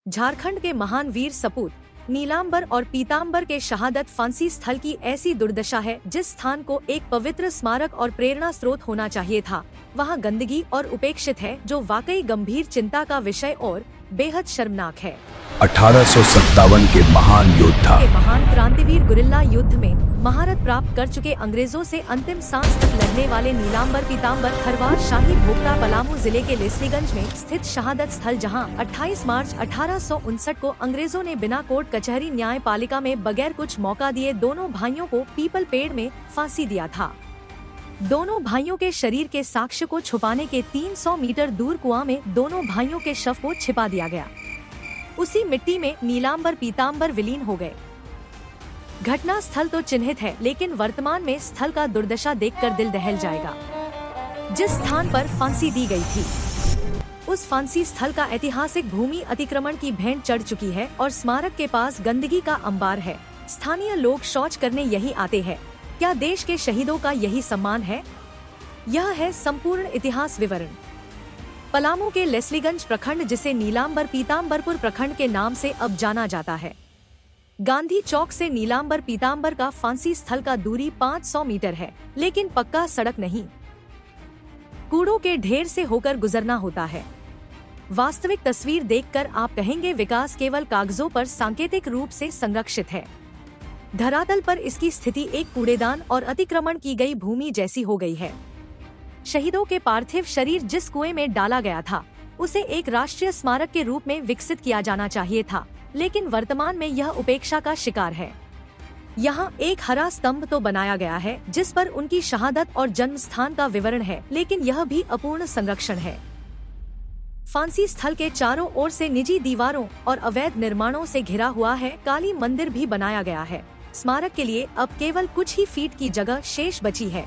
झारखंड के महान वीर सपूत नीलांबर और पीतांबर के शहादत फांसी स्थल की ऐसी दुर्दशा है जिस स्थान को एक पवित्र स्मारक और प्रेरणा स्रोत होना चाहिए था, वहाँ गंदगी और उपेक्षित है, जो वाकई गंभीर चिंता का विषय और बेहद शर्मनाक है। 1857 के महान योद्धा महान क्रांतिवीर गुरिल्ला युद्ध में महारत प्राप्त कर चुके अंग्रेजों से अंतिम सांस तक लड़ने वाले नीलांबर पीतांबर खरवार शाही भोक्ता पलामू जिले के लेस्लीगंज में स्थित शहादत स्थल, जहां 28 मार्च 1859 को अंग्रेजों ने बिना कोर्ट कचहरी न्यायपालिका में बगैर कुछ मौका दिए दोनों भाइयों को पीपल पेड़ में फांसी दिया था। दोनों भाइयों के शरीर के साक्ष्य को छुपाने के 300 मीटर दूर कुआं में दोनों भाइयों के शव को छिपा दिया गया। उसी मिट्टी में नीलांबर पीतांबर विलीन हो गए। घटना स्थल तो चिन्हित है, लेकिन वर्तमान में स्थल का दुर्दशा देखकर दिल दहल जाएगा। जिस स्थान पर फांसी दी गई थी, उस फांसी स्थल का ऐतिहासिक भूमि अतिक्रमण की भेंट चढ़ चुकी है और स्मारक के पास गंदगी का अंबार है। स्थानीय लोग शौच करने यही आते हैं। क्या देश के शहीदों का यही सम्मान है? यह है संपूर्ण इतिहास विवरण। पलामू के लेस्लीगंज प्रखंड, जिसे नीलांबर पीतांबरपुर प्रखंड के नाम से अब जाना जाता है, गांधी चौक से नीलांबर पीतांबर का फांसी स्थल का दूरी 500 मीटर है, लेकिन पक्का सड़क नहीं, कूड़ों के ढेर से होकर गुजरना होता है। वास्तविक तस्वीर देखकर आप कहेंगे विकास केवल कागजों पर सांकेतिक रूप से संरक्षित है। धरातल पर इसकी स्थिति एक कूड़ेदान और अतिक्रमण की गई भूमि जैसी हो गई है। शहीदों के पार्थिव शरीर जिस कुएं में डाला गया था, उसे एक राष्ट्रीय स्मारक के रूप में विकसित किया जाना चाहिए था, लेकिन वर्तमान में यह उपेक्षा का शिकार है। यहाँ एक हरा स्तंभ तो बनाया गया है जिस पर उनकी शहादत और जन्म स्थान का विवरण है, लेकिन यह भी अपूर्ण संरक्षण है। फांसी स्थल के चारों ओर से निजी दीवारों और अवैध निर्माणों से घिरा हुआ है। काली मंदिर भी बनाया गया है। स्मारक के लिए अब केवल कुछ ही फीट की जगह शेष बची है।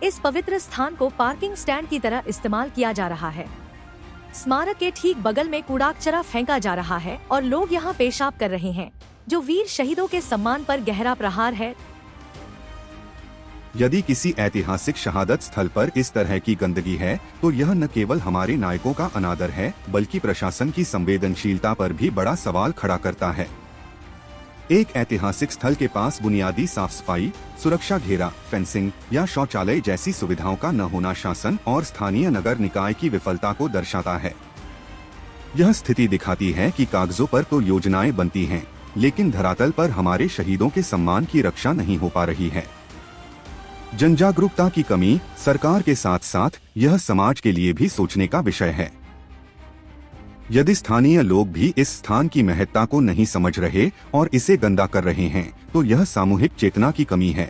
इस पवित्र स्थान को पार्किंग स्टैंड की तरह इस्तेमाल किया जा रहा है। स्मारक के ठीक बगल में कूड़ाकचरा फेंका जा रहा है और लोग यहाँ पेशाब कर रहे हैं, जो वीर शहीदों के सम्मान पर गहरा प्रहार है। यदि किसी ऐतिहासिक शहादत स्थल पर इस तरह की गंदगी है, तो यह न केवल हमारे नायकों का अनादर है, बल्कि प्रशासन की संवेदनशीलता पर भी बड़ा सवाल खड़ा करता है। एक ऐतिहासिक स्थल के पास बुनियादी साफ सफाई, सुरक्षा घेरा, फेंसिंग या शौचालय जैसी सुविधाओं का न होना शासन और स्थानीय नगर निकाय की विफलता को दर्शाता है। यह स्थिति दिखाती है कि कागजों पर तो योजनाएं बनती हैं, लेकिन धरातल पर हमारे शहीदों के सम्मान की रक्षा नहीं हो पा रही है। जनजागरूकता की कमी सरकार के साथ साथ यह समाज के लिए भी सोचने का विषय है। यदि स्थानीय लोग भी इस स्थान की महत्ता को नहीं समझ रहे और इसे गंदा कर रहे हैं, तो यह सामूहिक चेतना की कमी है।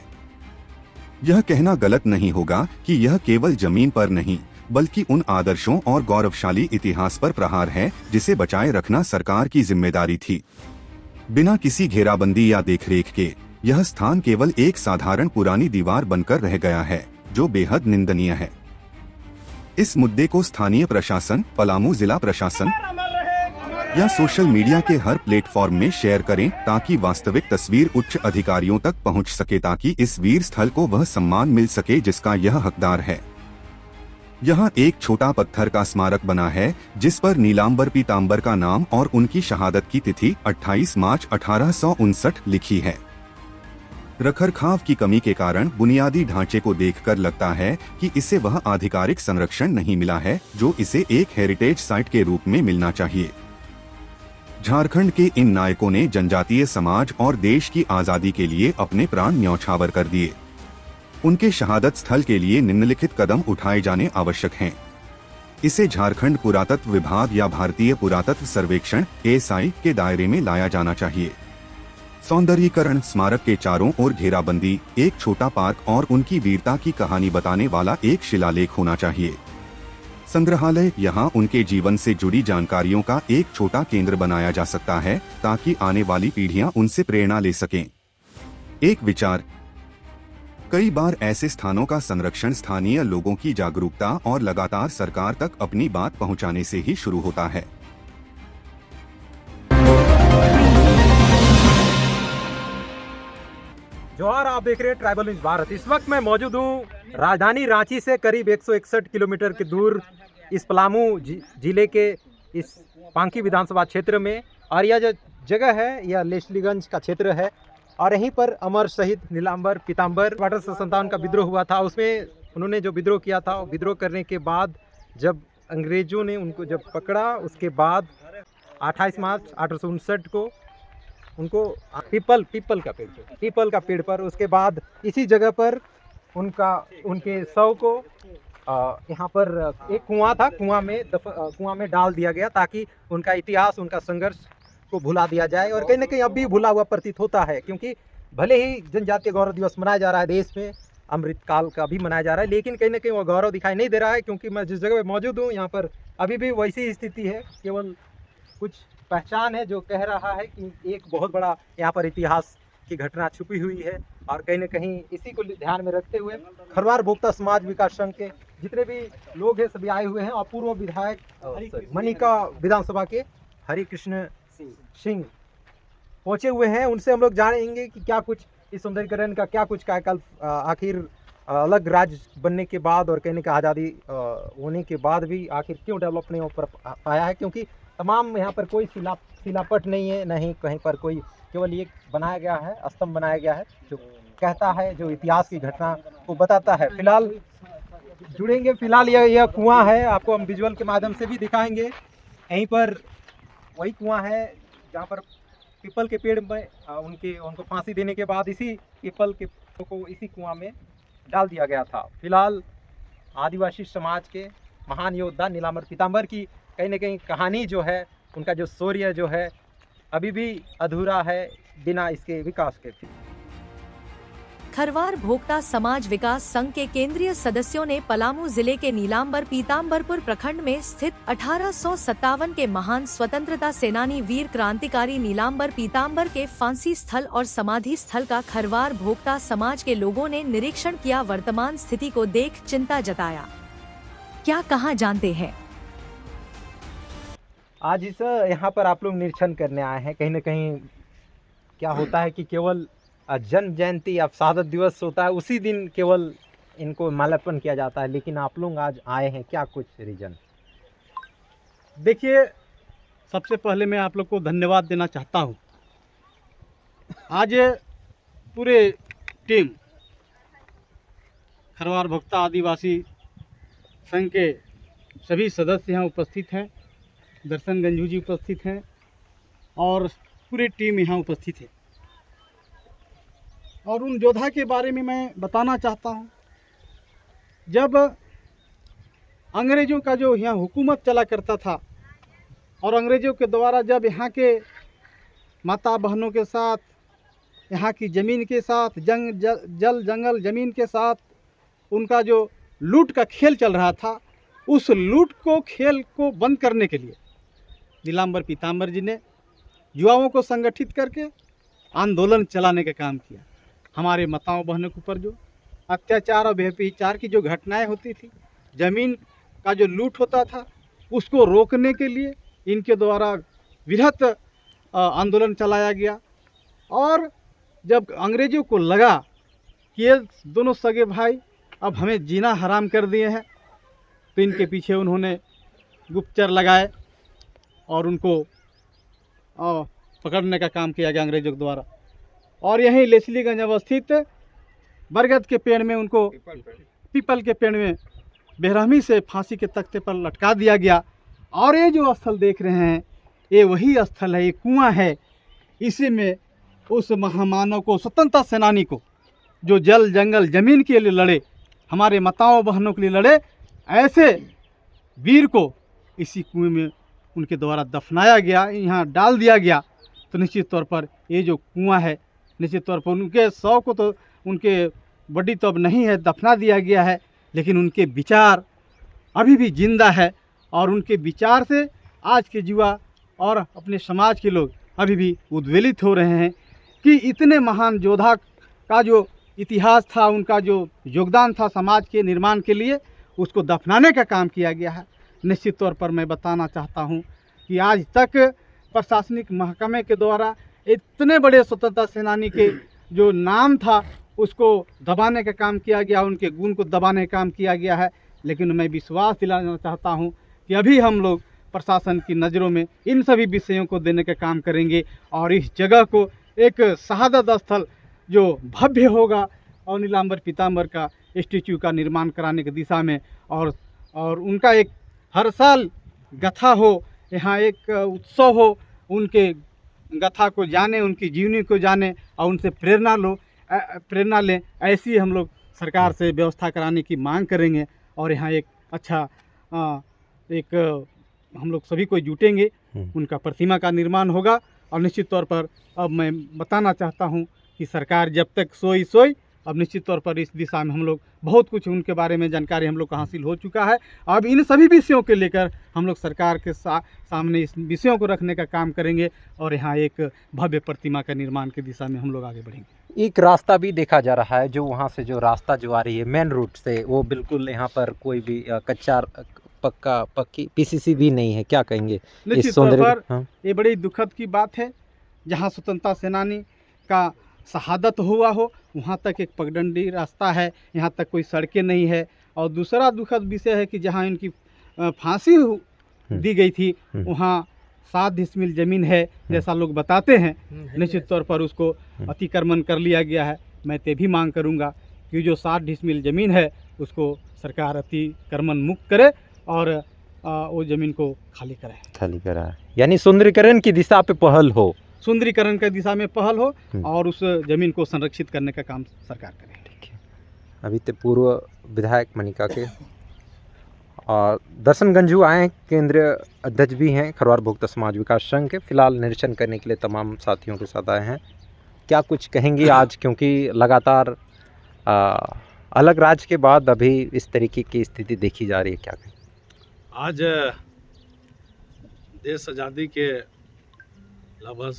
यह कहना गलत नहीं होगा कि यह केवल जमीन पर नहीं, बल्कि उन आदर्शों और गौरवशाली इतिहास पर प्रहार है जिसे बचाए रखना सरकार की जिम्मेदारी थी। बिना किसी घेराबंदी या देखरेख के यह स्थान केवल एक साधारण पुरानी दीवार बनकर रह गया है, जो बेहद निंदनीय है। इस मुद्दे को स्थानीय प्रशासन, पलामू जिला प्रशासन या सोशल मीडिया के हर प्लेटफॉर्म में शेयर करें, ताकि वास्तविक तस्वीर उच्च अधिकारियों तक पहुंच सके, ताकि इस वीर स्थल को वह सम्मान मिल सके जिसका यह हकदार है। यहाँ एक छोटा पत्थर का स्मारक बना है जिस पर नीलांबर पीतांबर का नाम और उनकी शहादत की तिथि 28 मार्च 1859 लिखी है। रखरखाव की कमी के कारण बुनियादी ढांचे को देखकर लगता है कि इसे वह आधिकारिक संरक्षण नहीं मिला है जो इसे एक हेरिटेज साइट के रूप में मिलना चाहिए। झारखंड के इन नायकों ने जनजातीय समाज और देश की आजादी के लिए अपने प्राण न्यौछावर कर दिए। उनके शहादत स्थल के लिए निम्नलिखित कदम उठाए जाने आवश्यक हैं। इसे झारखंड पुरातत्व विभाग या भारतीय पुरातत्व सर्वेक्षण (ASI) के दायरे में लाया जाना चाहिए। सौंदर्यीकरण, स्मारक के चारों ओर घेराबंदी, एक छोटा पार्क और उनकी वीरता की कहानी बताने वाला एक शिलालेख होना चाहिए। संग्रहालय, यहाँ उनके जीवन से जुड़ी जानकारियों का एक छोटा केंद्र बनाया जा सकता है, ताकि आने वाली पीढ़ियां उनसे प्रेरणा ले सकें। एक विचार, कई बार ऐसे स्थानों का संरक्षण स्थानीय लोगों की जागरूकता और लगातार सरकार तक अपनी बात पहुंचाने से ही शुरू होता है। जोहार, आप देख रहे हैं ट्राइबल न्यूज भारत। इस वक्त मैं मौजूद हूँ राजधानी रांची से करीब 161 किलोमीटर के दूर इस पलामू जिले के इस पांकी विधानसभा क्षेत्र में। और यह जो जगह है यह लेस्लीगंज का क्षेत्र है और यहीं पर अमर शहीद नीलांबर पीताम्बर 1857 का विद्रोह हुआ था। उसमें उन्होंने जो विद्रोह किया था, विद्रोह करने के बाद जब अंग्रेजों ने उनको जब पकड़ा, उसके बाद 28 मार्च 1859 को उनको पीपल का पेड़ पर, उसके बाद इसी जगह पर उनके शव को यहाँ पर एक कुआं था, कुआं में डाल दिया गया ताकि उनका इतिहास, उनका संघर्ष को भुला दिया जाए। और कहीं ना कहीं अब भी भुला हुआ प्रतीत होता है, क्योंकि भले ही जनजातीय गौरव दिवस मनाया जा रहा है देश में, अमृतकाल का भी मनाया जा रहा है, लेकिन कहीं ना कहीं वो गौरव दिखाई नहीं दे रहा है। क्योंकि मैं जिस जगह पर मौजूद हूँ यहाँ पर अभी भी वैसी स्थिति है, केवल कुछ पहचान है जो कह रहा है कि एक बहुत बड़ा यहाँ पर इतिहास की घटना छुपी हुई है। और कहीं ना कहीं इसी को ध्यान में रखते हुए खरवार भोक्ता समाज विकास संघ के जितने भी लोग हैं सभी आए हुए हैं और पूर्व विधायक मनिका विधानसभा के हरि कृष्ण सिंह पहुंचे हुए हैं। उनसे हम लोग जानेंगे कि क्या कुछ इस सुंदरीकरण का क्या कुछ कायाकल्प आखिर अलग राज्य बनने के बाद और कहने का आज़ादी होने के बाद भी आखिर क्यों डेवलप नहीं हो पाया है। क्योंकि तमाम यहाँ पर कोई शिलापट नहीं है, नहीं कहीं पर कोई, केवल ये बनाया गया है, स्तंभ बनाया गया है जो कहता है, जो इतिहास की घटना को बताता है। फिलहाल जुड़ेंगे, फिलहाल यह कुआं है, आपको हम विजुअल के माध्यम से भी दिखाएंगे। यहीं पर वही कुआं है जहाँ पर पीपल के पेड़ में उनको फांसी देने के बाद इसी पीपल के को इसी कुआं में डाल दिया गया था। फिलहाल आदिवासी समाज के महान योद्धा नीलांबर पीताम्बर की कहीं ना कहीं कहानी जो है, उनका जो शौर्य जो है अभी भी अधूरा है बिना इसके विकास के। खरवार भोक्ता समाज विकास संघ के केंद्रीय सदस्यों ने पलामू जिले के नीलांबर पीताम्बरपुर प्रखंड में स्थित 1857 के महान स्वतंत्रता सेनानी वीर क्रांतिकारी नीलांबर पीताम्बर के फांसी स्थल और समाधि स्थल का खरवार भोक्ता समाज के लोगों ने निरीक्षण किया। वर्तमान स्थिति को देख चिंता जताया। क्या कहा जानते हैं। आज इस यहाँ पर आप लोग निरीक्षण करने आए हैं। कहीं ना कहीं क्या होता है कि केवल जन्म जयंती या शहादत दिवस होता है, उसी दिन केवल इनको माल्यार्पण किया जाता है, लेकिन आप लोग आज आए हैं, क्या कुछ रीजन। देखिए, सबसे पहले मैं आप लोग को धन्यवाद देना चाहता हूँ। आज पूरे टीम खरवार भोक्ता आदिवासी संघ के सभी सदस्य यहाँ उपस्थित हैं, दर्शन गंजू जी उपस्थित हैं और पूरी टीम यहाँ उपस्थित है। और उन योद्धा के बारे में मैं बताना चाहता हूँ। जब अंग्रेज़ों का जो यहाँ हुकूमत चला करता था और अंग्रेज़ों के द्वारा जब यहाँ के माता बहनों के साथ, यहाँ की ज़मीन के साथ, जल जंगल ज़मीन के साथ उनका जो लूट का खेल चल रहा था, उस लूट को खेल को बंद करने के लिए नीलांबर पीताम्बर जी ने युवाओं को संगठित करके आंदोलन चलाने का काम किया। हमारे माताओं बहनों के ऊपर जो अत्याचार और व्यभिचार की जो घटनाएं होती थी, ज़मीन का जो लूट होता था, उसको रोकने के लिए इनके द्वारा वृहत आंदोलन चलाया गया। और जब अंग्रेज़ों को लगा कि ये दोनों सगे भाई अब हमें जीना हराम कर दिए हैं, तो इनके पीछे उन्होंने गुप्तचर लगाए और उनको पकड़ने का काम किया गया अंग्रेज़ों के द्वारा। और यहीं लेस्लीगंज अवस्थित बरगद के पेड़ में उनको, पीपल के पेड़ में बेरहमी से फांसी के तख्ते पर लटका दिया गया। और ये जो स्थल देख रहे हैं, ये वही स्थल है, ये कुआं है। इसी में उस महामानव को, स्वतंत्रता सेनानी को, जो जल जंगल ज़मीन के लिए लड़े, हमारे माताओं बहनों के लिए लड़े, ऐसे वीर को इसी कुएं में उनके द्वारा दफनाया गया, यहाँ डाल दिया गया। तो निश्चित तौर पर ये जो कुआं है, निश्चित तौर पर उनके शव को तो, उनके बॉडी तो अब नहीं है, दफना दिया गया है, लेकिन उनके विचार अभी भी जिंदा है। और उनके विचार से आज के युवा और अपने समाज के लोग अभी भी उद्वेलित हो रहे हैं कि इतने महान योद्धा का जो इतिहास था, उनका जो योगदान था समाज के निर्माण के लिए, उसको दफनाने का काम किया गया है। निश्चित तौर पर मैं बताना चाहता हूं कि आज तक प्रशासनिक महकमे के द्वारा इतने बड़े स्वतंत्रता सेनानी के जो नाम था, उसको दबाने का काम किया गया, उनके गुण को दबाने का काम किया गया है। लेकिन मैं विश्वास दिलाना चाहता हूं कि अभी हम लोग प्रशासन की नज़रों में इन सभी विषयों को देने का काम करेंगे और इस जगह को एक शहादत स्थल जो भव्य होगा और नीलांबर पीतांबर का स्टैचू का निर्माण कराने की दिशा में और उनका एक हर साल गाथा हो, यहाँ एक उत्सव हो, उनके गाथा को जाने, उनकी जीवनी को जाने और उनसे प्रेरणा लें, ऐसी हम लोग सरकार से व्यवस्था कराने की मांग करेंगे। और यहाँ एक अच्छा हम लोग सभी को जुटेंगे, उनका प्रतिमा का निर्माण होगा। और निश्चित तौर पर अब मैं बताना चाहता हूँ कि सरकार जब तक सोई अब निश्चित तौर पर इस दिशा में हम लोग बहुत कुछ उनके बारे में जानकारी हम लोग को हासिल हो चुका है। अब इन सभी विषयों के लेकर हम लोग सरकार के सामने इस विषयों को रखने का काम करेंगे और यहाँ एक भव्य प्रतिमा का निर्माण की दिशा में हम लोग आगे बढ़ेंगे। एक रास्ता भी देखा जा रहा है, जो वहाँ से जो रास्ता जो आ रही है मेन रूट से, वो बिल्कुल यहाँ पर कोई भी पक्की पीसीसी भी नहीं है। क्या कहेंगे निश्चित तौर पर? हाँ। ये बड़ी दुखद की बात है, जहाँ स्वतंत्रता सेनानी का शहादत हुआ हो वहाँ तक एक पगडंडी रास्ता है, यहाँ तक कोई सड़कें नहीं है। और दूसरा दुखद विषय है कि जहाँ इनकी फांसी दी गई थी वहाँ 7 डिसमिल ज़मीन है जैसा लोग बताते हैं। निश्चित तौर पर उसको अतिक्रमण कर लिया गया है। मैं ते भी मांग करूँगा कि जो 7 डिसमिल ज़मीन है उसको सरकार अतिक्रमण मुक्त करे और वो ज़मीन को खाली कराए, यानी सुंदरीकरण की दिशा पे पहल हो, सुंदरीकरण की दिशा में पहल हो और उस ज़मीन को संरक्षित करने का काम सरकार करे। ठीक है। अभी तो पूर्व विधायक मनिका के और दर्शन गंजू आए, केंद्रीय अध्यक्ष भी हैं खरवार भोक्ता समाज विकास संघ के, फिलहाल निरीक्षण करने के लिए तमाम साथियों के साथ आए हैं। क्या कुछ कहेंगे आज, क्योंकि लगातार अलग राज्य के बाद अभी इस तरीके की स्थिति देखी जा रही है, क्या कहें? आज देश आज़ादी के लगभग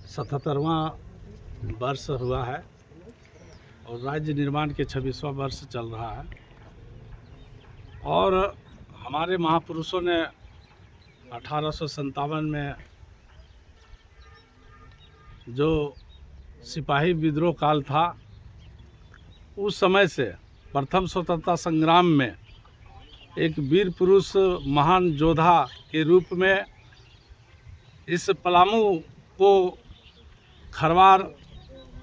77वां वर्ष हुआ है और राज्य निर्माण के 26वां वर्ष चल रहा है। और हमारे महापुरुषों ने 1857 में जो सिपाही विद्रोह काल था, उस समय से प्रथम स्वतंत्रता संग्राम में एक वीर पुरुष महान योद्धा के रूप में इस पलामू को खरवार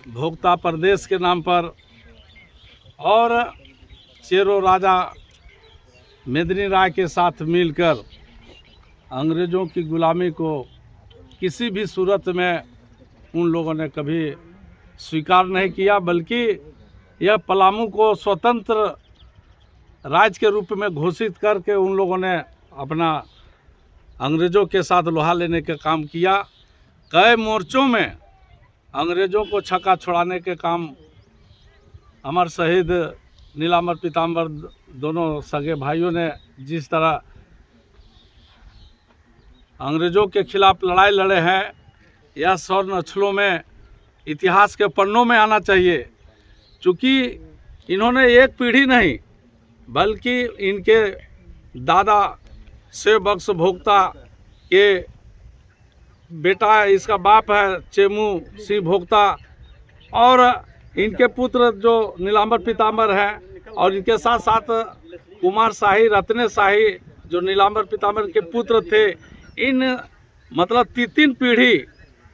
भोक्ता प्रदेश के नाम पर और चेरो राजा मेदिनी राय के साथ मिलकर अंग्रेज़ों की गुलामी को किसी भी सूरत में उन लोगों ने कभी स्वीकार नहीं किया, बल्कि यह पलामू को स्वतंत्र राज्य के रूप में घोषित करके उन लोगों ने अपना अंग्रेज़ों के साथ लोहा लेने का काम किया। कई मोर्चों में अंग्रेज़ों को छक्का छुड़ाने के काम अमर शहीद नीलांबर पीतांबर दोनों सगे भाइयों ने जिस तरह अंग्रेज़ों के खिलाफ लड़ाई लड़े हैं, यह स्वर्ण अक्षरों में इतिहास के पन्नों में आना चाहिए। चूँकि इन्होंने एक पीढ़ी नहीं बल्कि इनके दादा शिव बख्श भोक्ता के बेटा, इसका बाप है चेमू सिंह भोक्ता, और इनके पुत्र जो नीलांबर पीतांबर हैं, और इनके साथ साथ कुमार शाही, रत्ने शाही जो नीलांबर पीतांबर के पुत्र थे। इन मतलब 3 पीढ़ी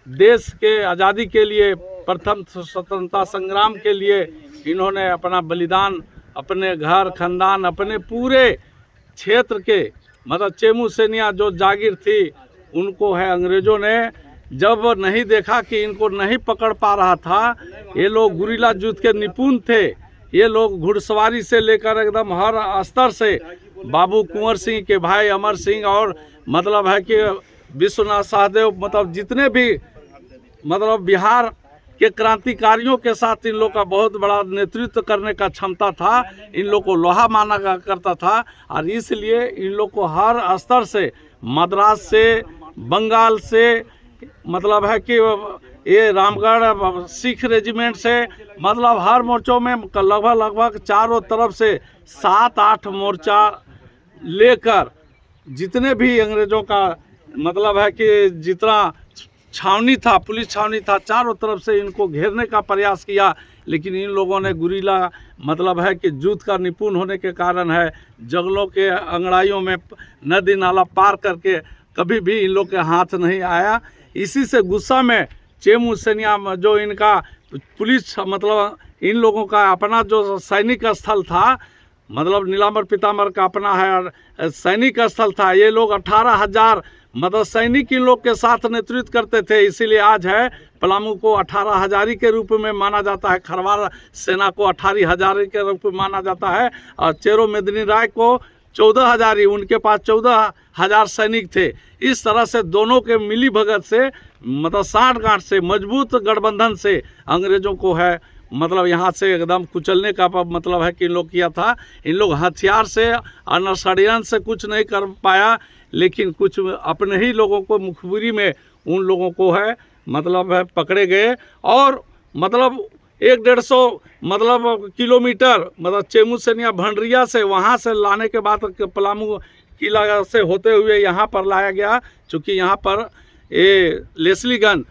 देश के आज़ादी के लिए, प्रथम स्वतंत्रता संग्राम के लिए इन्होंने अपना बलिदान, अपने घर खानदान, अपने पूरे क्षेत्र के मतलब चेमू सेनिया जो जागीर थी उनको है अंग्रेज़ों ने जब नहीं देखा कि इनको नहीं पकड़ पा रहा था। ये लोग गुरिल्ला युद्ध के निपुण थे, ये लोग घुड़सवारी से लेकर एकदम हर स्तर से बाबू कुंवर सिंह के भाई अमर सिंह और मतलब है कि विश्वनाथ सहदेव, मतलब जितने भी मतलब बिहार के क्रांतिकारियों के साथ इन लोग का बहुत बड़ा नेतृत्व करने का क्षमता था। इन लोग को लोहा माना करता था और इसलिए इन लोग को हर स्तर से, मद्रास से, बंगाल से, मतलब है कि ये रामगढ़ सिख रेजिमेंट से, मतलब हर मोर्चों में लगभग चारों तरफ से 7-8 मोर्चा लेकर जितने भी अंग्रेज़ों का मतलब है कि जितना छावनी था, पुलिस छावनी था, चारों तरफ से इनको घेरने का प्रयास किया। लेकिन इन लोगों ने गुरीला मतलब है कि जूत का निपुण होने के कारण है जंगलों के अंगड़ाइयों में नदी नाला पार करके कभी भी इन लोग के हाथ नहीं आया। इसी से गुस्सा में चेमू सैनिया जो इनका पुलिस मतलब इन लोगों का अपना जो सैनिक स्थल था, मतलब नीलांबर पीतांबर का अपना है सैनिक स्थल था। ये लोग 18,000 मतलब सैनिक इन लोग के साथ नेतृत्व करते थे, इसीलिए आज है पलामू को 18,000 के रूप में माना जाता है, खरवार सेना को 18,000 के रूप में माना जाता है और चेरो मेदिनी राय को 14,000, उनके पास 14,000 सैनिक थे। इस तरह से दोनों के मिली भगत से मतलब साठ-गांठ से मजबूत गठबंधन से अंग्रेजों को है मतलब यहाँ से एकदम कुचलने का मतलब है कि इन लोग किया था। इन लोग हथियार से और षड्यंत्र से कुछ नहीं कर पाया, लेकिन कुछ अपने ही लोगों को मुखबिरी में उन लोगों को है मतलब है पकड़े गए और मतलब 150 मतलब किलोमीटर मतलब चेमू सैनिया भंडरिया से वहाँ से लाने के बाद पलामू किला से होते हुए यहाँ पर लाया गया। चूँकि यहाँ पर ये लेस्लीगंज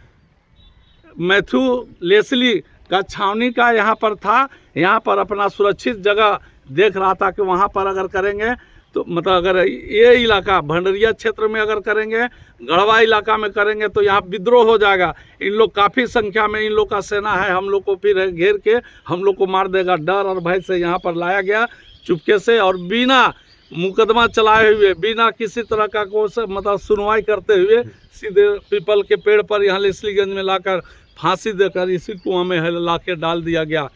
मैथ्यू लेस्ली का छावनी का यहाँ पर था, यहाँ पर अपना सुरक्षित जगह देख रहा था कि वहाँ पर अगर करेंगे तो मतलब अगर ये इलाका भंडरिया क्षेत्र में अगर करेंगे, गढ़वा इलाका में करेंगे तो यहाँ विद्रोह हो जाएगा। इन लोग काफ़ी संख्या में इन लोग का सेना है, हम लोग को फिर घेर के हम लोग को मार देगा। डर और भय से यहाँ पर लाया गया चुपके से और बिना मुकदमा चलाए हुए, बिना किसी तरह का कोई मतलब सुनवाई करते हुए सीधे पीपल के पेड़ पर यहाँ लेस्लीगंज में लाकर फांसी देकर इसी कुआं में ला के डाल दिया गया।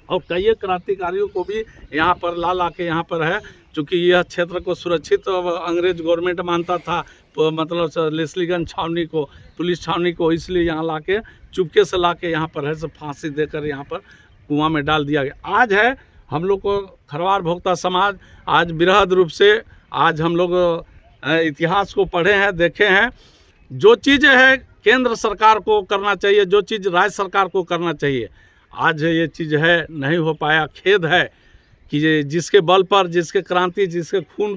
और कई क्रांतिकारियों को भी यहाँ पर ला के यहाँ पर है, चूँकि यह क्षेत्र को सुरक्षित अंग्रेज गवर्नमेंट मानता था मतलब लेस्लीगंज छावनी को, पुलिस छावनी को, इसलिए यहाँ ला के चुपके से ला के यहाँ पर है सब फांसी देकर यहाँ पर कुआं में डाल दिया गया। आज है हम लोग को खरवार भोक्ता समाज आज बृहद रूप से आज हम लोग इतिहास को पढ़े हैं, देखे हैं। जो चीज़ें है केंद्र सरकार को करना चाहिए, जो चीज़ राज्य सरकार को करना चाहिए, आज ये चीज़ है नहीं हो पाया। खेद है कि जिसके बल पर, जिसके क्रांति, जिसके खून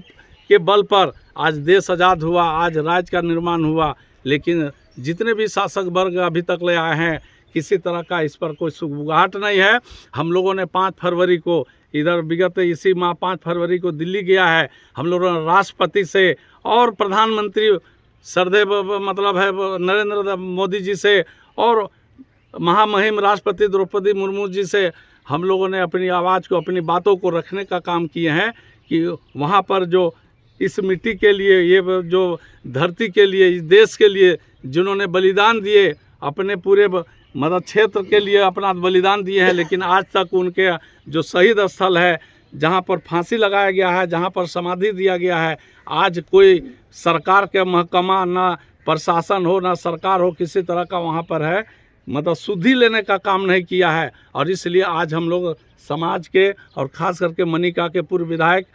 के बल पर आज देश आज़ाद हुआ, आज राज्य का निर्माण हुआ, लेकिन जितने भी शासक वर्ग अभी तक ले आए हैं किसी तरह का इस पर कोई सुगबुगाहट नहीं है। हम लोगों ने 5 फरवरी को इधर विगत इसी माह 5 फरवरी को दिल्ली गया है, हम लोगों ने राष्ट्रपति से और प्रधानमंत्री सरदेव मतलब है नरेंद्र मोदी जी से और महामहिम राष्ट्रपति द्रौपदी मुर्मू जी से हम लोगों ने अपनी आवाज़ को, अपनी बातों को रखने का काम किए हैं कि वहाँ पर जो इस मिट्टी के लिए, ये जो धरती के लिए, इस देश के लिए जिन्होंने बलिदान दिए, अपने पूरे मतलब क्षेत्र के लिए अपना बलिदान दिए हैं, लेकिन आज तक उनके जो शहीद स्थल है, जहाँ पर फांसी लगाया गया है, जहाँ पर समाधि दिया गया है, आज कोई सरकार के महकमा, ना प्रशासन हो, ना सरकार हो, किसी तरह का वहाँ पर है मतलब शुद्धि लेने का काम नहीं किया है। और इसलिए आज हम लोग समाज के और ख़ास करके मनिका के पूर्व विधायक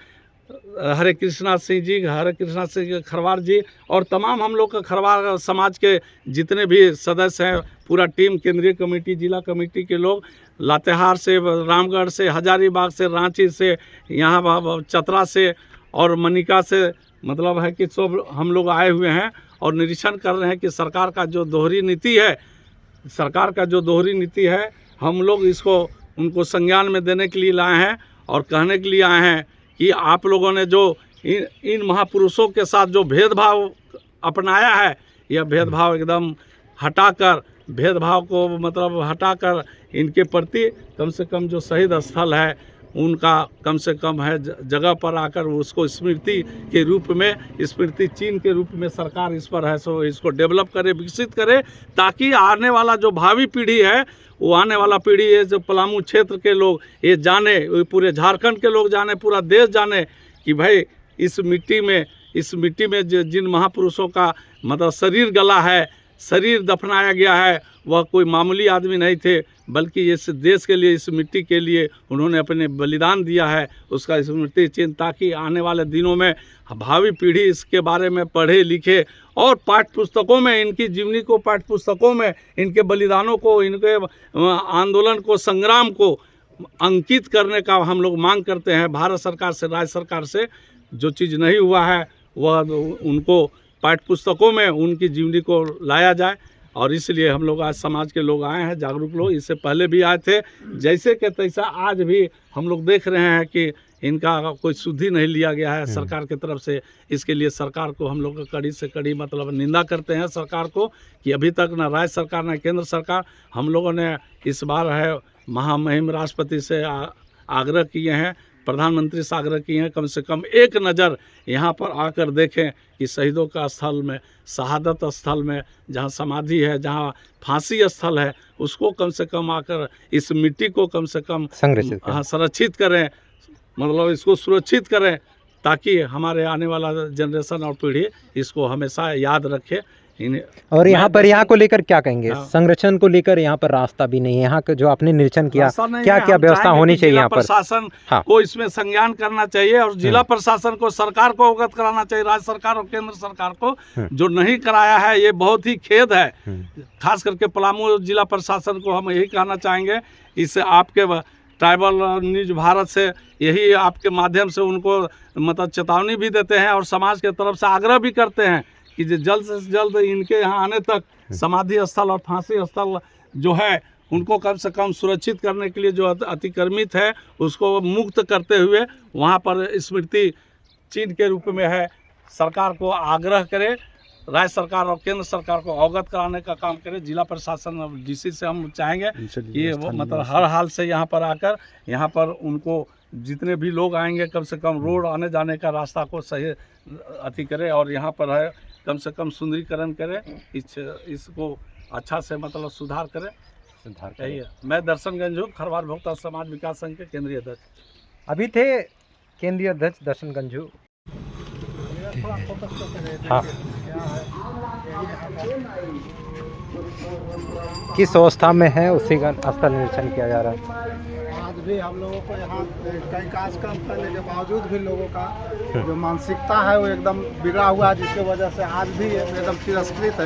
हरे कृष्णा सिंह खरवार जी और तमाम हम लोग का खरवार समाज के जितने भी सदस्य हैं, पूरा टीम, केंद्रीय कमेटी, जिला कमेटी के लोग, लातेहार से, रामगढ़ से, हजारीबाग से, रांची से, यहाँ चतरा से और मनिका से मतलब है कि सब हम लोग आए हुए हैं और निरीक्षण कर रहे हैं कि सरकार का जो दोहरी नीति है, हम लोग इसको उनको संज्ञान में देने के लिए लाए हैं और कहने के लिए आए हैं कि आप लोगों ने जो इन महापुरुषों के साथ जो भेदभाव अपनाया है, यह भेदभाव एकदम हटाकर, भेदभाव को मतलब हटाकर इनके प्रति कम से कम जो शहीद स्थल है उनका कम से कम है जगह पर आकर उसको स्मृति के रूप में, स्मृति चिन्ह के रूप में सरकार इस पर है सो इसको डेवलप करे, विकसित करे, ताकि आने वाला जो भावी पीढ़ी है, वो आने वाला पीढ़ी ये जो पलामू क्षेत्र के लोग ये जाने, पूरे झारखंड के लोग जाने, पूरा देश जाने कि भाई इस मिट्टी में जिन महापुरुषों का मतलब शरीर गला है, शरीर दफनाया गया है, वह कोई मामूली आदमी नहीं थे, बल्कि इस देश के लिए, इस मिट्टी के लिए उन्होंने अपने बलिदान दिया है, उसका स्मृति चिन्ह, ताकि आने वाले दिनों में भावी पीढ़ी इसके बारे में पढ़े लिखे और पाठ्य पुस्तकों में, इनकी जीवनी को पाठ्य पुस्तकों में, इनके बलिदानों को, इनके आंदोलन को, संग्राम को अंकित करने का हम लोग मांग करते हैं भारत सरकार से, राज्य सरकार से। जो चीज़ नहीं हुआ है वह उनको पाठ्य पुस्तकों में उनकी जीवनी को लाया जाए और इसलिए हम लोग आज समाज के लोग आए हैं, जागरूक लोग। इससे पहले भी आए थे, जैसे कि तैसा आज भी हम लोग देख रहे हैं कि इनका कोई शुद्धि नहीं लिया गया है सरकार की तरफ से। इसके लिए सरकार को हम लोग कड़ी से कड़ी मतलब निंदा करते हैं सरकार को कि अभी तक न राज्य सरकार न केंद्र सरकार, हम लोगों ने इस बार है महामहिम राष्ट्रपति से आग्रह किए हैं, प्रधानमंत्री से आग्रह किए हैं, कम से कम एक नज़र यहाँ पर आकर देखें कि शहीदों का स्थल में, शहादत स्थल में, जहाँ समाधि है, जहाँ फांसी स्थल है, उसको कम से कम आकर इस मिट्टी को कम से कम संरक्षित करें, मतलब इसको सुरक्षित करें, ताकि हमारे आने वाला जनरेशन और पीढ़ी इसको हमेशा याद रखे। और यहाँ पर यहाँ को लेकर क्या कहेंगे? संरक्षण को लेकर यहाँ पर रास्ता भी नहीं है। यहाँ का जो आपने निरीक्षण किया, क्या क्या व्यवस्था होनी चाहिए यहाँ पर? प्रशासन को इसमें संज्ञान करना चाहिए और जिला प्रशासन को, सरकार को अवगत कराना चाहिए, राज्य सरकार और केंद्र सरकार को। जो नहीं कराया है ये बहुत ही खेद है। खास करके पलामू जिला प्रशासन को हम यही कहना चाहेंगे, इससे आपके ट्राइबल न्यूज भारत से यही आपके माध्यम से उनको मतलब चेतावनी भी देते हैं और समाज के तरफ से आग्रह भी करते हैं कि जल्द से जल्द इनके यहाँ आने तक समाधि स्थल और फांसी स्थल जो है उनको कम से कम सुरक्षित करने के लिए जो अतिक्रमित है उसको मुक्त करते हुए वहाँ पर स्मृति चिन्ह के रूप में है, सरकार को आग्रह करे, राज्य सरकार और केंद्र सरकार को अवगत कराने का काम करे। जिला प्रशासन डीसी से हम चाहेंगे कि वो मतलब हर हाल से यहाँ पर आकर यहाँ पर उनको जितने भी लोग आएंगे कम से कम रोड आने जाने का रास्ता को सही अति करे और यहाँ पर है कम से कम सुंदरीकरण करे, इसको अच्छा से मतलब सुधार करे। यही है। मैं दर्शन गंजू, खरवार भोक्ता समाज विकास संघ के केंद्रीय अध्यक्ष। अभी थे केंद्रीय अध्यक्ष दर्शन गंजू। हाँ, किस अवस्था में है उसी का स्थल निरीक्षण किया जा रहा है। आज भी हम लोगों को यहाँ कई कार्यक्रम करने के बावजूद भी लोगों का जो मानसिकता है वो एकदम बिगड़ा हुआ है, जिसकी वजह से आज भी एकदम तिरस्कृत है।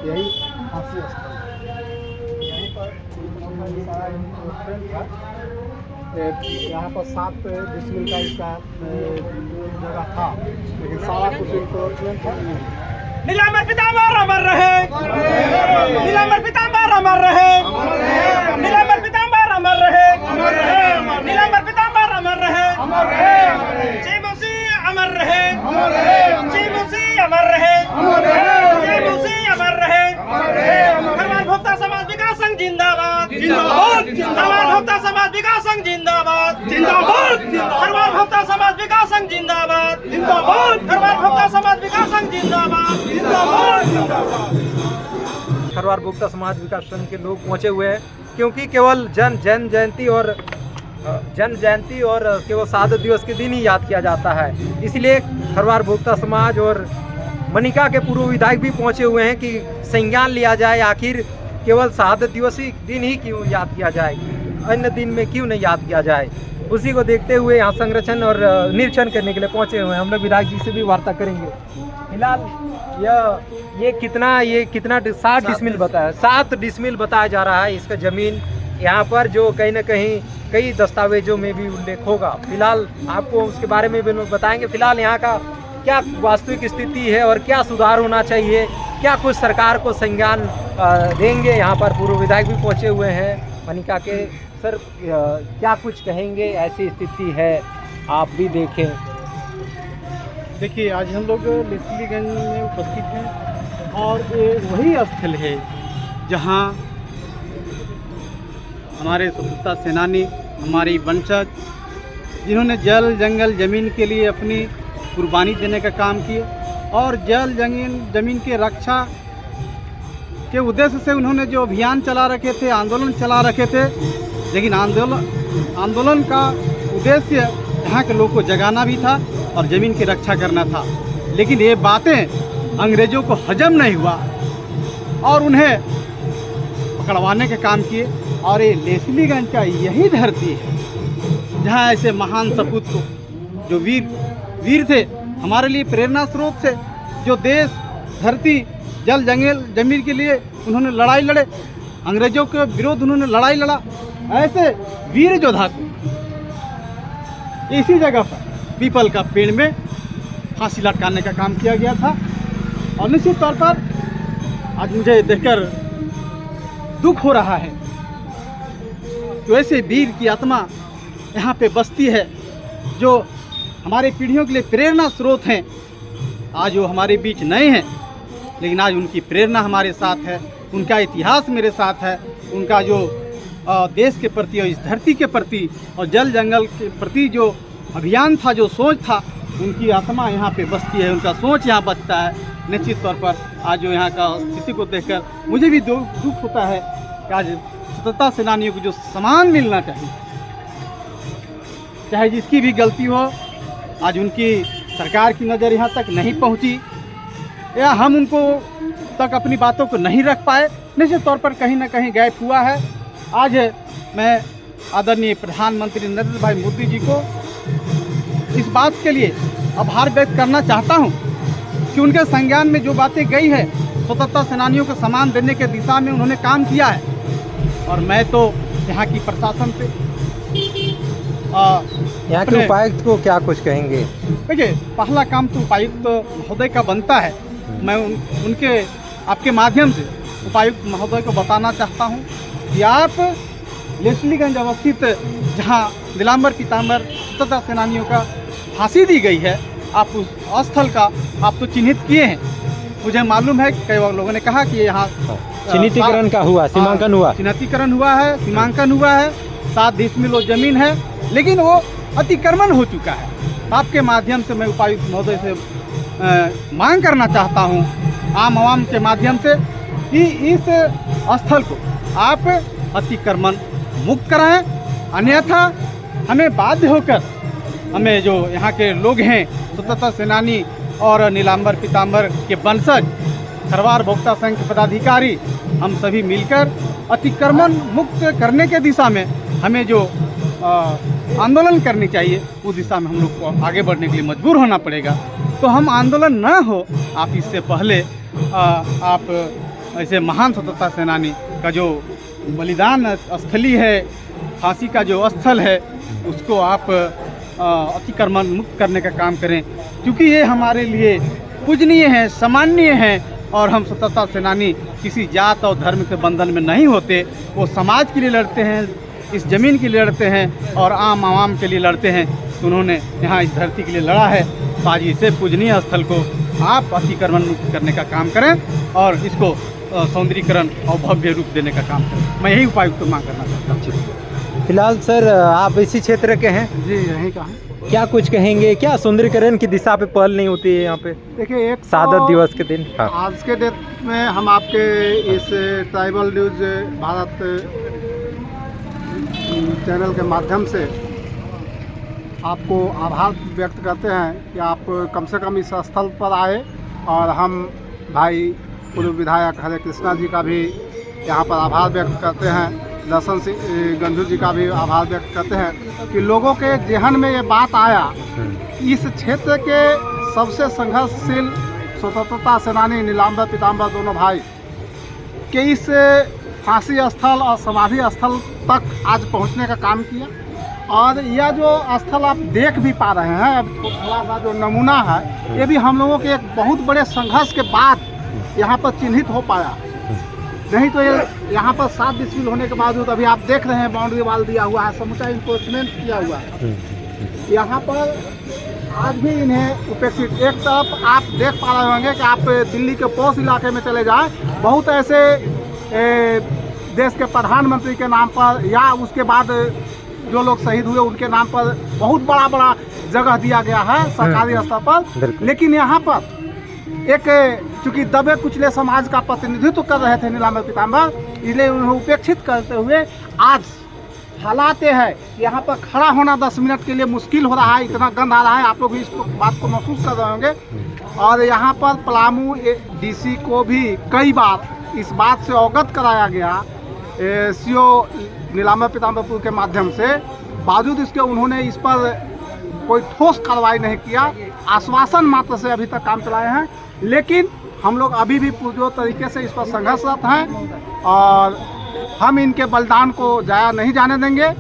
यही फांसी स्थल यहीं पर यहाँ पर 7 डिसमिल का इसका जगह था, लेकिन सारा कुछ इंक्रोचमेंट है। नीलांबर पीतांबर अमर रहे, नीलांबर पीतांबर अमर रहे, नीलांबर पीतांबर अमर रहे, नीलांबर पीतांबर अमर रहे, जय मुसी अमर रहे, जय मुसी अमर रहे, जय मुसी अमर रहे। खरवार भोक्ता समाज विकास संघ जिंदाबाद, जिंदाबाद। खरवार भोक्ता समाज विकास संघ जिंदाबाद, जिंदाबाद। खरवार भोक्ता समाज विकास संघ जिंदाबाद, जिंदाबाद। खरवार भोक्ता समाज विकास संघ जिंदाबाद, जिंदाबाद। खरवार भोक्ता समाज विकास संघ के लोग पहुंचे हुए हैं, क्योंकि केवल जन जयंती और केवल शहादत दिवस के दिन ही याद किया जाता है। इसलिए खरवार भोक्ता समाज और मनिका के पूर्व विधायक भी पहुंचे हुए हैं कि संज्ञान लिया जाए, आखिर केवल शहादत दिवस ही दिन ही क्यों याद किया जाए, अन्य दिन में क्यों नहीं याद किया जाए। उसी को देखते हुए यहाँ संरक्षण और निरीक्षण करने के लिए पहुंचे हुए हैं। हम लोग विधायक जी से भी वार्ता करेंगे। फिलहाल ये कितना 7 डिसमिल बताया, 7 डिसमिल बताया जा रहा है इसका ज़मीन यहाँ पर, जो कहीं ना कहीं कई दस्तावेजों में भी उल्लेख होगा। फिलहाल आपको उसके बारे में भी बताएंगे। फिलहाल यहाँ का क्या वास्तविक स्थिति है और क्या सुधार होना चाहिए, क्या कुछ सरकार को संज्ञान देंगे। यहाँ पर पूर्व विधायक भी पहुँचे हुए हैं मनिका के। सर क्या कुछ कहेंगे, ऐसी स्थिति है आप भी देखें। देखिए, आज हम लोग लेस्लीगंज में उपस्थित हैं और ये वही स्थल है जहाँ हमारे स्वतंत्रता सेनानी, हमारी वंशज, जिन्होंने जल जंगल ज़मीन के लिए अपनी कुर्बानी देने का काम किए और जल ज़मीन के रक्षा के उद्देश्य से उन्होंने जो अभियान चला रखे थे, आंदोलन चला रखे थे, लेकिन आंदोलन का उद्देश्य यहाँ के लोग को जगाना भी था और ज़मीन की रक्षा करना था। लेकिन ये बातें अंग्रेज़ों को हजम नहीं हुआ और उन्हें पकड़वाने का काम किए। और ये लेस्लीगंज का यही धरती है जहाँ ऐसे महान सपूत को, जो वीर थे, हमारे लिए प्रेरणा स्रोत थे, जो देश, धरती, जल जंगल ज़मीन के लिए उन्होंने लड़ाई लड़े, अंग्रेज़ों के विरोध उन्होंने लड़ाई लड़ा। ऐसे वीर योद्धा को इसी जगह पर पीपल का पेड़ में फांसी लटकाने का काम किया गया था। और निश्चित तौर पर आज मुझे देखकर दुख हो रहा है। तो ऐसे वीर की आत्मा यहाँ पे बसती है जो हमारे पीढ़ियों के लिए प्रेरणा स्रोत हैं। आज वो हमारे बीच नए हैं, लेकिन आज उनकी प्रेरणा हमारे साथ है, उनका इतिहास मेरे साथ है, उनका जो देश के प्रति और इस धरती के प्रति और जल जंगल के प्रति जो अभियान था, जो सोच था, उनकी आत्मा यहाँ पे बसती है, उनका सोच यहाँ बचता है। निश्चित तौर पर आज जो यहाँ का स्थिति को देखकर मुझे भी दुख होता है कि आज स्वतंत्रता सेनानियों को जो सम्मान मिलना चाहिए, चाहे जिसकी भी गलती हो, आज उनकी सरकार की नज़र यहाँ तक नहीं पहुँची या हम उनको तक अपनी बातों को नहीं रख पाए, निश्चित तौर पर कहीं ना कहीं गैप हुआ है। आज मैं आदरणीय प्रधानमंत्री नरेंद्र भाई मोदी जी को इस बात के लिए आभार व्यक्त करना चाहता हूं कि उनके संज्ञान में जो बातें गई है, स्वतंत्रता सेनानियों को सम्मान देने के दिशा में उन्होंने काम किया है। और मैं तो यहाँ की प्रशासन से यहाँ के उपायुक्त को क्या कुछ कहेंगे? देखिए, पहला काम तो उपायुक्त महोदय का बनता है। मैं उनके आपके माध्यम से उपायुक्त महोदय को बताना चाहता हूँ कि आप लेस्लीगंज अवस्थित जहाँ नीलांबर पीताम्बर स्वतंत्रता सेनानियों का फांसी दी गई है, आप उस स्थल का आप तो चिन्हित किए हैं। मुझे मालूम है कई लोगों ने कहा कि यहाँ चिन्हितीकरण का हुआ, सीमांकन हुआ, चिन्हितीकरण हुआ है, सीमांकन हुआ है, 7 डिसमिल जमीन है, लेकिन वो अतिक्रमण हो चुका है। आपके माध्यम से मैं उपायुक्त महोदय से मांग करना चाहता हूँ, आम आवाम के माध्यम से, कि इस स्थल को आप अतिक्रमण मुक्त कराएं, अन्यथा हमें बाध्य होकर हमें जो यहाँ के लोग हैं, स्वतंत्रता सेनानी और नीलांबर पीताम्बर के वंशज, खरवार भोक्ता संघ के पदाधिकारी, हम सभी मिलकर अतिक्रमण मुक्त करने के दिशा में हमें जो आंदोलन करनी चाहिए, उस दिशा में हम लोग को आगे बढ़ने के लिए मजबूर होना पड़ेगा। तो हम आंदोलन न हो, आप इससे पहले आप ऐसे महान स्वतंत्रता सेनानी का जो बलिदान स्थली है, फांसी का जो स्थल है, उसको आप अतिक्रमण मुक्त करने का काम करें, क्योंकि ये हमारे लिए पूजनीय है, सम्माननीय है। और हम स्वतंत्रता सेनानी किसी जात और धर्म के बंधन में नहीं होते, वो समाज के लिए लड़ते हैं, इस ज़मीन के लिए लड़ते हैं और आम आवाम के लिए लड़ते हैं। तो उन्होंने यहाँ इस धरती के लिए लड़ा है। तो आज इसे पूजनीय स्थल को आप अतिक्रमण मुक्त करने का काम करें और इसको सौंदर्यीकरण और भव्य रूप देने का काम करें। मैं यही उपायुक्त को मांग करना चाहता हूँ। फिलहाल सर, आप इसी क्षेत्र के हैं? जी, यहीं का है। क्या कुछ कहेंगे, क्या सुंदरीकरण की दिशा पे पहल नहीं होती है यहाँ पे? देखिए, एक शहादत दिवस के दिन आज के डेट में हम आपके इस ट्राइबल न्यूज़ भारत चैनल के माध्यम से आपको आभार व्यक्त करते हैं कि आप कम से कम इस स्थल पर आए। और हम भाई पूर्व विधायक हरे कृष्णा जी का भी यहाँ पर आभार व्यक्त करते हैं, दर्शन सिंह गंजू जी का भी आभार व्यक्त करते हैं कि लोगों के जहन में ये बात आया, इस क्षेत्र के सबसे संघर्षशील स्वतंत्रता सेनानी नीलांबर पीताम्बर दोनों भाई के इस फांसी स्थल और समाधि स्थल तक आज पहुंचने का काम किया। और यह जो स्थल आप देख भी पा रहे हैं, अब थोड़ा सा जो नमूना है, ये भी हम लोगों के एक बहुत बड़े संघर्ष के बाद यहाँ पर चिन्हित हो पाया। नहीं तो ये यहाँ पर 7 डिसमिल होने के बावजूद अभी आप देख रहे हैं बाउंड्री वाल दिया हुआ है, समूचा इन्फोर्समेंट किया हुआ है। यहाँ पर आज भी इन्हें उपेक्षित, एक तरफ आप देख पा रहे होंगे कि आप दिल्ली के पॉश इलाके में चले जाएं, बहुत ऐसे देश के प्रधानमंत्री के नाम पर या उसके बाद जो लोग शहीद हुए उनके नाम पर बहुत बड़ा बड़ा जगह दिया गया है सरकारी स्तर पर। लेकिन यहाँ पर एक चूँकि दबे कुचले समाज का प्रतिनिधित्व कर रहे थे नीलांबर पीताम्बर, इसलिए उन्हें उपेक्षित करते हुए आज हालात है यहाँ पर खड़ा होना 10 मिनट के लिए मुश्किल हो रहा है, इतना गंद आ रहा है। आप लोग भी इस बात को महसूस कर रहे होंगे। और यहाँ पर पलामू डीसी को भी कई बार इस बात से अवगत कराया गया सीओ नीलांबर पीताम्बरपुर के माध्यम से, बावजूद इसके उन्होंने इस पर कोई ठोस कार्रवाई नहीं किया, आश्वासन मात्र से अभी तक काम चलाए हैं। लेकिन हम लोग अभी भी पुरजोर तरीके से इस पर संघर्षरत हैं और हम इनके बलिदान को जाया नहीं जाने देंगे।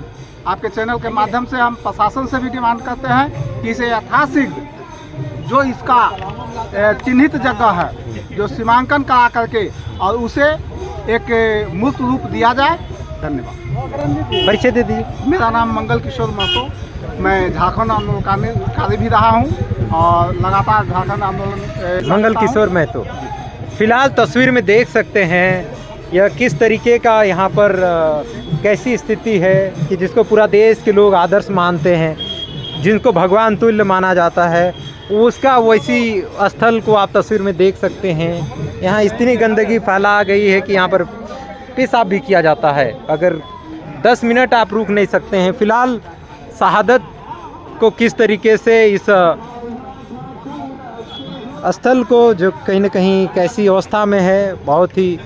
आपके चैनल के माध्यम से हम प्रशासन से भी डिमांड करते हैं कि इसे यथाशीघ्र जो इसका चिन्हित जगह है, जो सीमांकन करा करके और उसे एक मूर्त रूप दिया जाए। धन्यवाद। परिचय दे दीजिए। मेरा नाम मंगल किशोर महतो, मैं झारखंड आंदोलन कार्य भी रहा हूँ और लगातार झारखंड आंदोलन मंगल किशोर महतो। फिलहाल तस्वीर में देख सकते हैं यह किस तरीके का यहाँ पर कैसी स्थिति है कि जिसको पूरा देश के लोग आदर्श मानते हैं, जिनको भगवान तुल्य माना जाता है, उसका वैसी स्थल को आप तस्वीर में देख सकते हैं। यहाँ इतनी गंदगी फैला गई है कि यहाँ पर पेशाब भी किया जाता है। अगर 10 मिनट आप रुक नहीं सकते हैं। फिलहाल शहादत को किस तरीके से इस स्थल को जो कहीं न कहीं कैसी अवस्था में है, बहुत ही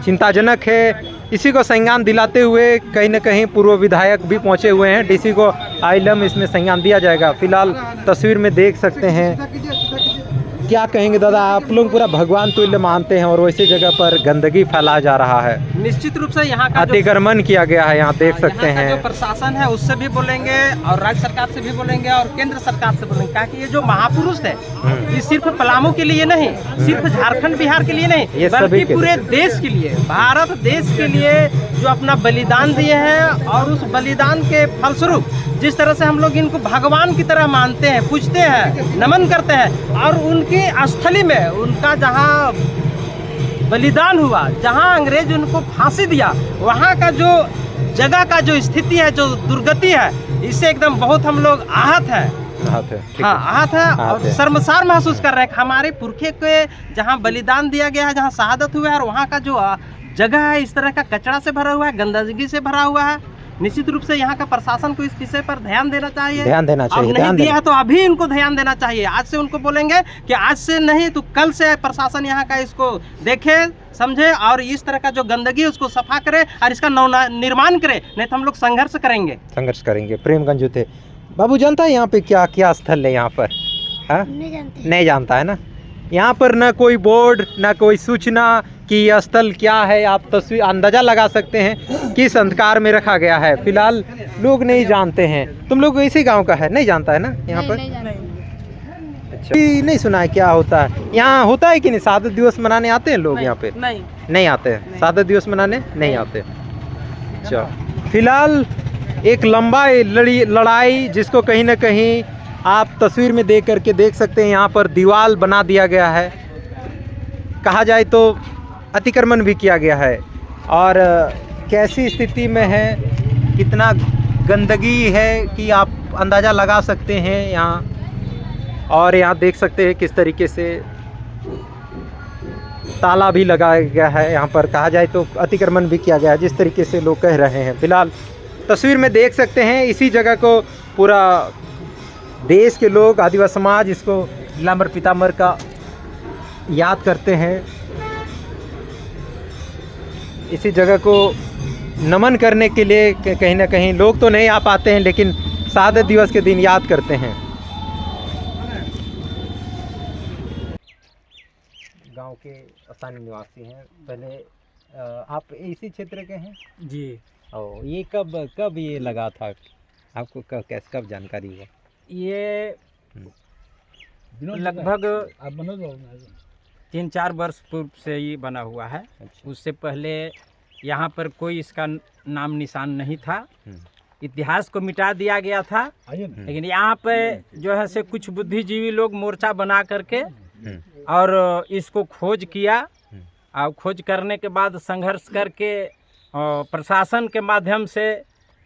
चिंताजनक है। इसी को संज्ञान दिलाते हुए कहीं न कहीं पूर्व विधायक भी पहुंचे हुए हैं। डीसी को आइलम इसमें संज्ञान दिया जाएगा। फिलहाल तस्वीर में देख सकते हैं। क्या कहेंगे दादा, आप लोग पूरा भगवान तुल्य मानते हैं और वैसी जगह पर गंदगी फैला जा रहा है। निश्चित रूप से यहाँ का अतिक्रमण किया गया है, यहाँ देख सकते हैं। जो प्रशासन है उससे भी बोलेंगे और राज्य सरकार से भी बोलेंगे और केंद्र सरकार से बोलेंगे, ताकि ये जो महापुरुष है ये सिर्फ पलामू के लिए नहीं, सिर्फ झारखंड बिहार के लिए नहीं, बल्कि पूरे देश के लिए, भारत देश के लिए जो अपना बलिदान दिए हैं और उस बलिदान के फलस्वरूप जिस तरह से हम लोग इनको भगवान की तरह मानते हैं, पूजते हैं, नमन करते हैं और उनकी स्थली में उनका जहाँ बलिदान हुआ, जहाँ अंग्रेज उनको फांसी दिया, वहाँ का जो जगह का जो स्थिति है, जो दुर्गति है, इससे एकदम बहुत हम लोग आहत है। आहत है और शर्मसार महसूस कर रहे हैं। हमारे पुरखे के जहाँ बलिदान दिया गया है, जहाँ शहादत हुआ है, और वहाँ का जो जगह है इस तरह का कचरा से भरा हुआ है, गंदगी से भरा हुआ है। निश्चित रूप से यहाँ का प्रशासन को इस विषय पर ध्यान देना चाहिए। अब नहीं दिया है तो अभी इनको ध्यान देना चाहिए। आज से उनको बोलेंगे कि आज से नहीं तो कल से प्रशासन यहाँ का इसको देखे, समझे और इस तरह का जो गंदगी है उसको सफा करे और इसका निर्माण करे, नहीं तो हम लोग संघर्ष करेंगे। प्रेमगंज थे बाबू, जानता है यहाँ पे क्या क्या स्थल है यहाँ पर? नहीं जानता है ना। यहाँ पर न कोई बोर्ड, न कोई सूचना कि यह स्थल क्या है। आप तस्वीर अंदाजा लगा सकते हैं किस अंधकार में रखा गया है। फिलहाल लोग नहीं जानते हैं। तुम लोग इसी गांव का है? नहीं जानता है ना यहाँ पर? अच्छा, नहीं सुना है क्या होता है यहाँ? होता है कि नहीं? शहादत दिवस मनाने आते हैं लोग यहाँ पे? नहीं आते हैं। शहादत दिवस मनाने नहीं आते। अच्छा, फिलहाल एक लंबा लड़ाई जिसको कहीं ना कहीं आप तस्वीर में देख करके देख सकते हैं। यहाँ पर दीवार बना दिया गया है, कहा जाए तो अतिक्रमण भी किया गया है। और कैसी स्थिति में है, कितना गंदगी है कि आप अंदाज़ा लगा सकते हैं यहाँ। और यहाँ देख सकते हैं किस तरीके से ताला भी लगाया गया है। यहाँ पर कहा जाए तो अतिक्रमण भी किया गया है, जिस तरीके से लोग कह रहे हैं। फिलहाल तस्वीर में देख सकते हैं इसी जगह को पूरा देश के लोग, आदिवासी समाज इसको नीलांबर पीताम्बर का याद करते हैं। इसी जगह को नमन करने के लिए कहीं ना कहीं लोग तो नहीं आ पाते हैं, लेकिन शहादत दिवस के दिन याद करते हैं। गांव के स्थानीय निवासी हैं। पहले आप इसी क्षेत्र के हैं? जी। और ये कब ये लगा था आपको? कब जानकारी हुआ? ये लगभग 3-4 वर्ष पूर्व से ये बना हुआ है। अच्छा। उससे पहले यहाँ पर कोई इसका नाम निशान नहीं था। इतिहास को मिटा दिया गया था। लेकिन यहाँ पे जो है से कुछ बुद्धिजीवी लोग मोर्चा बना करके और इसको खोज किया और खोज करने के बाद संघर्ष करके प्रशासन के माध्यम से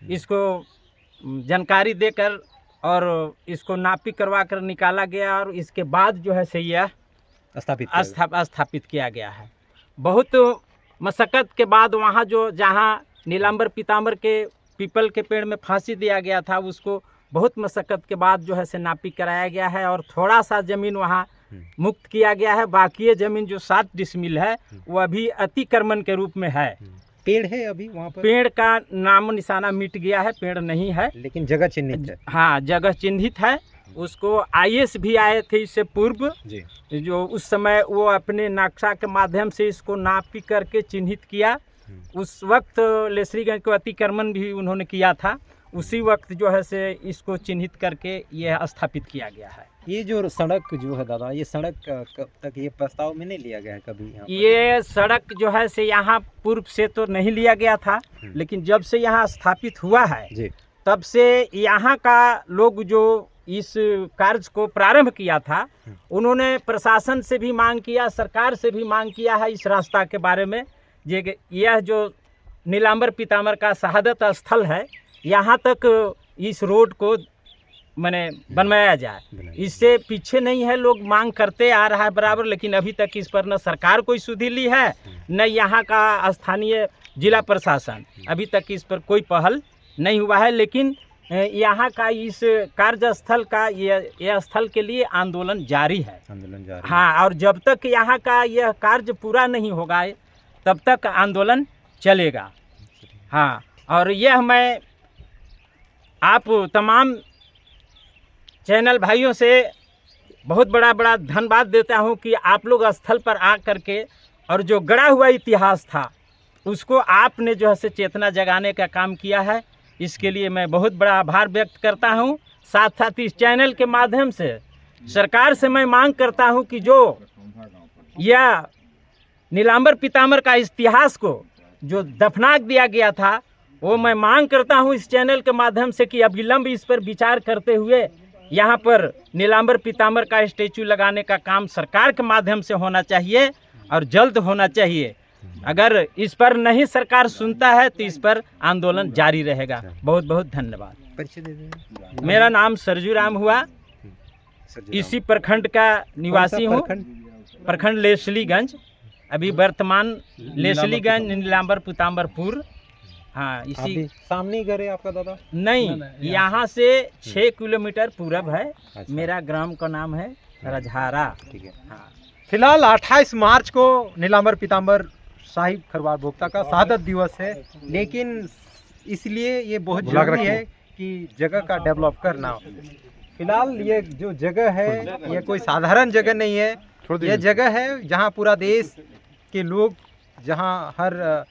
इसको जानकारी देकर और इसको नापी करवा कर निकाला गया और इसके बाद जो है से यह स्थापित किया गया है। बहुत मशक्क़त के बाद वहाँ जो जहाँ नीलांबर पीताम्बर के पीपल के पेड़ में फांसी दिया गया था, उसको बहुत मशक्क़त के बाद जो है से नापी कराया गया है और थोड़ा सा ज़मीन वहाँ मुक्त किया गया है। बाकी ये ज़मीन जो 7 डिसमिल है वो अभी अतिक्रमण के रूप में है। पेड़ है अभी वहाँ पर? पेड़ का नाम निशाना मिट गया है, पेड़ नहीं है, लेकिन जगह चिन्हित है। हाँ, जगह चिन्हित है। उसको IAS भी आए थे इससे पूर्व जी, जो उस समय वो अपने नक्शा के माध्यम से इसको नापी करके चिन्हित किया। उस वक्त लेसरीगंज को अतिक्रमण भी उन्होंने किया था। उसी वक्त जो है से इसको चिन्हित करके यह स्थापित किया गया है। ये जो सड़क जो है दादा, ये सड़क कब तक ये प्रस्ताव में नहीं लिया गया है कभी यहाँ पर? ये सड़क जो है से यहाँ पूर्व से तो नहीं लिया गया था, लेकिन जब से यहाँ स्थापित हुआ है जी, तब से यहाँ का लोग जो इस कार्य को प्रारंभ किया था, उन्होंने प्रशासन से भी मांग किया, सरकार से भी मांग किया है इस रास्ता के बारे में। यह जो नीलांबर पीताम्बर का शहादत स्थल है, यहाँ तक इस रोड को मैंने बनवाया जाए, इससे पीछे नहीं है। लोग मांग करते आ रहा है बराबर, लेकिन अभी तक इस पर न सरकार कोई सुधि ली है, न यहाँ का स्थानीय जिला प्रशासन, अभी तक इस पर कोई पहल नहीं हुआ है। लेकिन यहाँ का इस कार्यस्थल का यह स्थल के लिए आंदोलन जारी है, हाँ। और जब तक यहाँ का यह कार्य पूरा नहीं होगा तब तक आंदोलन चलेगा, हाँ। और यह मैं आप तमाम चैनल भाइयों से बहुत बड़ा धन्यवाद देता हूँ कि आप लोग स्थल पर आ करके और जो गड़ा हुआ इतिहास था उसको आपने जो है से चेतना जगाने का काम किया है। इसके लिए मैं बहुत बड़ा आभार व्यक्त करता हूँ। साथ साथ इस चैनल के माध्यम से सरकार से मैं मांग करता हूँ कि जो यह नीलांबर पीताम्बर का इतिहास को जो दफना दिया गया था, वो मैं मांग करता हूँ इस चैनल के माध्यम से कि अविलंब इस पर विचार करते हुए यहाँ पर नीलांबर पीताम्बर का स्टैचू लगाने का काम सरकार के माध्यम से होना चाहिए और जल्द होना चाहिए। अगर इस पर नहीं सरकार सुनता है तो इस पर आंदोलन जारी रहेगा। बहुत बहुत धन्यवाद। परिचय दे दें। मेरा नाम सरजू राम हुआ, इसी प्रखंड का निवासी हूँ, प्रखंड लेसलीगंज, अभी वर्तमान लेसलीगंज नीलांबर पीताम्बरपुर, हाँ। इसी सामने घर है आपका दादा? नहीं, यहाँ से 6 किलोमीटर पूरब है। मेरा ग्राम का नाम है रजहारा, ठीक है, हाँ। फिलहाल 28 मार्च को नीलांबर पीताम्बर साहिब खरवार भोक्ता का शहादत दिवस है, लेकिन इसलिए ये बहुत जरूरी है कि जगह का डेवलप करना। फिलहाल ये जो जगह है ये कोई साधारण जगह नहीं है, ये जगह है जहाँ पूरा देश के लोग, जहाँ हर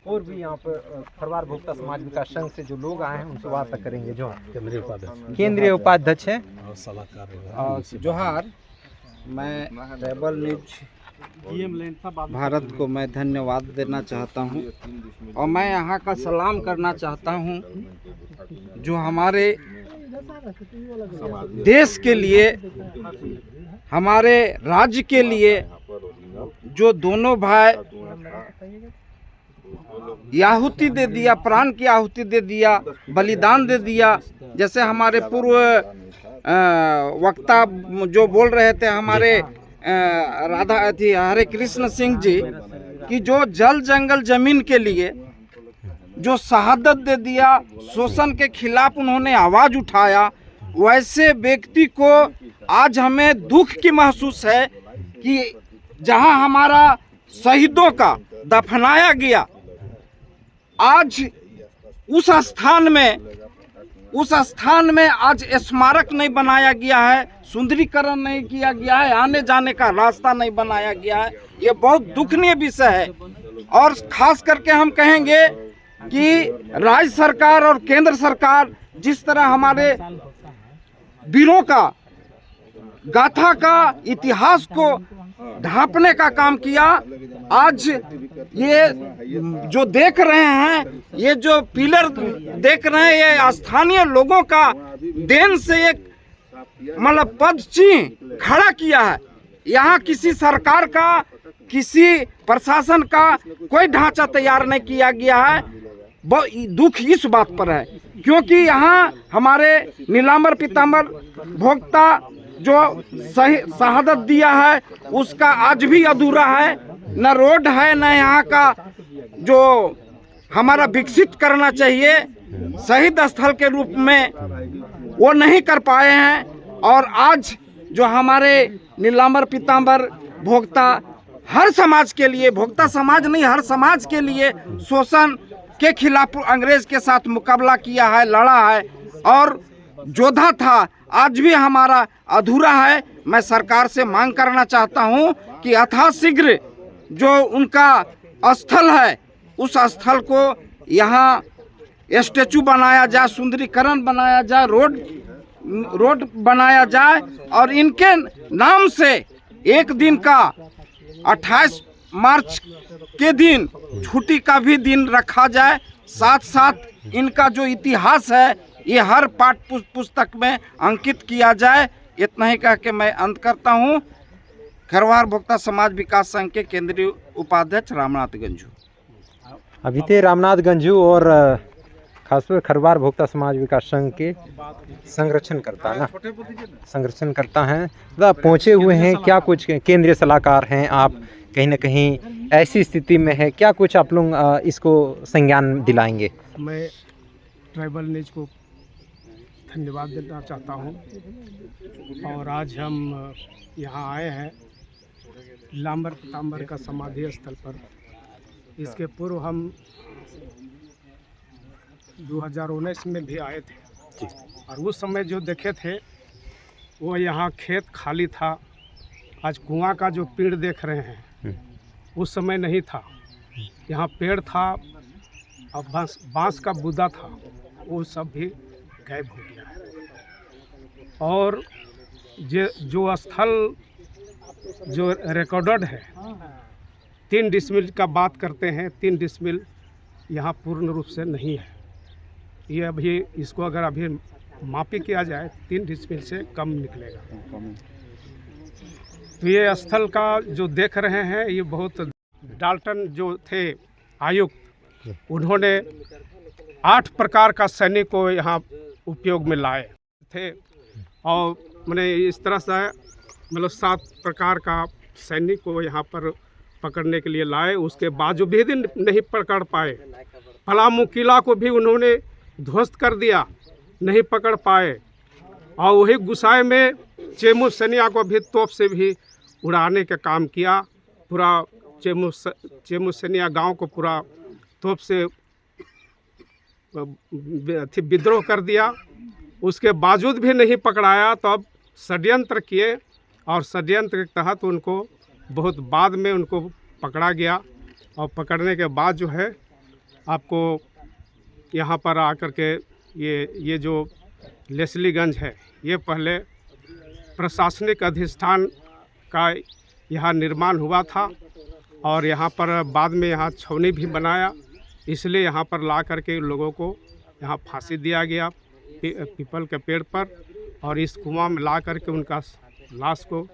और भी यहाँ पर खरवार भोक्ता समाज विकास संघ से जो लोग आए हैं उनसे वार्ता करेंगे। जो केंद्रीय उपाध्यक्ष है जोहार, मैं ट्रैवल न्यूज भारत को मैं धन्यवाद देना चाहता हूँ और मैं यहाँ का सलाम करना चाहता हूँ जो हमारे देश के लिए, हमारे राज्य के लिए जो दोनों भाई आहुति दे दिया, प्राण की आहुति दे दिया, बलिदान दे दिया। जैसे हमारे पूर्व वक्ता जो बोल रहे थे, हमारे राधा थी हरे कृष्ण सिंह जी, कि जो जल जंगल जमीन के लिए जो शहादत दे दिया, शोषण के खिलाफ उन्होंने आवाज उठाया, वैसे व्यक्ति को आज हमें दुख की महसूस है कि जहां हमारा शहीदों का दफनाया गया, आज उस स्थान में आज स्मारक नहीं बनाया गया है, सुंदरीकरण नहीं किया गया है, आने जाने का रास्ता नहीं बनाया गया है। ये बहुत दुखनीय विषय है। और खास करके हम कहेंगे कि राज्य सरकार और केंद्र सरकार जिस तरह हमारे वीरों का गाथा का इतिहास को ढांपने का काम किया, आज ये जो देख रहे हैं, ये जो पिलर देख रहे हैं, ये स्थानीय लोगों का देन से एक मतलब पद चिन्ह खड़ा किया है। यहाँ किसी सरकार का, किसी प्रशासन का कोई ढांचा तैयार नहीं किया गया है। दुख इस बात पर है क्योंकि यहाँ हमारे नीलांबर पीताम्बर भोक्ता जो शहादत दिया है उसका आज भी अधूरा है। न रोड है, न यहाँ का जो हमारा विकसित करना चाहिए शहीद स्थल के रूप में, वो नहीं कर पाए हैं। और आज जो हमारे नीलांबर पीताम्बर भोक्ता हर समाज के लिए, भोक्ता समाज नहीं हर समाज के लिए शोषण के खिलाफ अंग्रेज के साथ मुकाबला किया है, लड़ा है और योद्धा था, आज भी हमारा अधूरा है। मैं सरकार से मांग करना चाहता हूं कि यथाशीघ्र जो उनका स्थल है उस स्थल को यहाँ स्टैचू बनाया जाए, सुंदरीकरण बनाया जाए, रोड रोड बनाया जाए और इनके नाम से एक दिन का 28 मार्च के दिन छुट्टी का भी दिन रखा जाए। साथ साथ इनका जो इतिहास है ये हर पाठ्य पुस्तक में अंकित किया जाए। इतना ही कह के मैं अंत करता हूँ। खरवार भोक्ता समाज विकास संघ के केंद्रीय उपाध्यक्ष रामनाथ गंजू। अभी ते रामनाथ गंजू और खासकर खरवार भोक्ता समाज विकास संघ के संरक्षण करता हैं पहुँचे हुए हैं। क्या कुछ केंद्रीय सलाहकार हैं आप, कहीं ना कहीं ऐसी स्थिति में है, क्या कुछ आप लोग इसको संज्ञान दिलाएंगे? मैं ट्राइबल न्यूज को धन्यवाद देना चाहता हूं और आज हम यहाँ आए हैं नीलांबर पीतांबर का समाधि स्थल पर। इसके पूर्व हम 2019 में भी आए थे और उस समय जो देखे थे वो यहाँ खेत खाली था। आज कुआं का जो पेड़ देख रहे हैं उस समय नहीं था, यहाँ पेड़ था और बांस का बुदा था, वो सब भी गायब हो गया है। और जो स्थल जो रिकॉर्डेड है 3 डिसमिल का बात करते हैं, 3 डिसमिल यहाँ पूर्ण रूप से नहीं है। ये अभी इसको अगर अभी मापी किया जाए 3 डिसमिल से कम निकलेगा। तो ये स्थल का जो देख रहे हैं ये बहुत, डाल्टन जो थे आयुक्त, उन्होंने 8 प्रकार का सैनिक को यहाँ उपयोग में लाए थे और मैंने इस तरह से मतलब 7 प्रकार का सैनिक को यहाँ पर पकड़ने के लिए लाए। उसके बावजूद भी नहीं पकड़ पाए। पलामू किला को भी उन्होंने ध्वस्त कर दिया, नहीं पकड़ पाए। और वही गुसाई में चेमू सनिया को भी तोप से भी उड़ाने का काम किया। पूरा चेमू सनिया गांव को पूरा तोप से विद्रोह कर दिया। उसके बावजूद भी नहीं पकड़ाया तो अब षड्यंत्र किए और षड्यंत्र के तहत उनको बहुत बाद में उनको पकड़ा गया। और पकड़ने के बाद जो है आपको यहाँ पर आकर के ये जो लेस्लीगंज है ये पहले प्रशासनिक अधिष्ठान का यहाँ निर्माण हुआ था और यहाँ पर बाद में यहाँ छावनी भी बनाया। इसलिए यहाँ पर ला करके लोगों को यहाँ फांसी दिया गया पीपल के पेड़ पर और इस कुआं में ला करके उनका लाश को